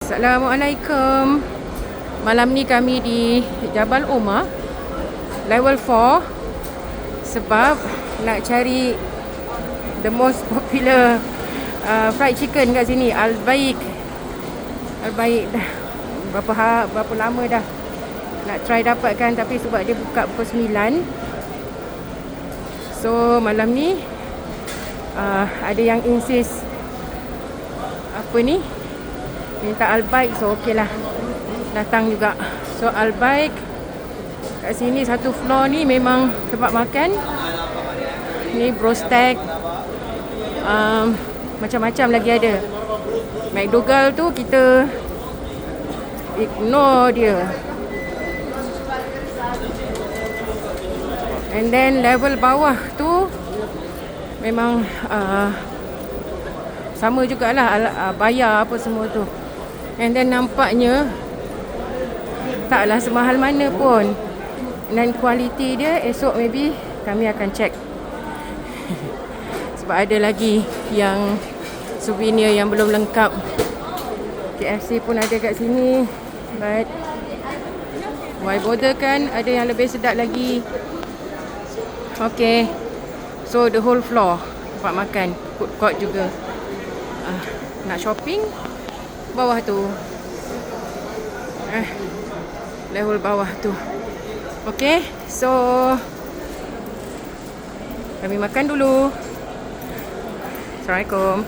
Assalamualaikum. Malam ni kami di Jabal Omar Level 4 sebab nak cari the most popular fried chicken kat sini, Al-Baik. Al-Baik dah berapa lama dah nak try dapatkan, tapi sebab dia buka pukul 9. So malam ni ada yang insist minta Al-Baik, so okey lah, datang juga. So Al-Baik kat sini satu floor ni memang tempat makan. Ni broastek, macam-macam lagi ada. McDougal tu kita ignore dia. And then level bawah tu memang sama jugalah, bayar apa semua tu. And then nampaknya taklah semahal mana pun. Dan kualiti dia esok maybe kami akan check. Sebab ada lagi yang souvenir yang belum lengkap. KFC pun ada kat sini, but why bother kan, ada yang lebih sedap lagi. Okay, so the whole floor tempat makan, food court juga. Nak shopping bawah tu, level bawah tu. Okay, so kami makan dulu. Assalamualaikum.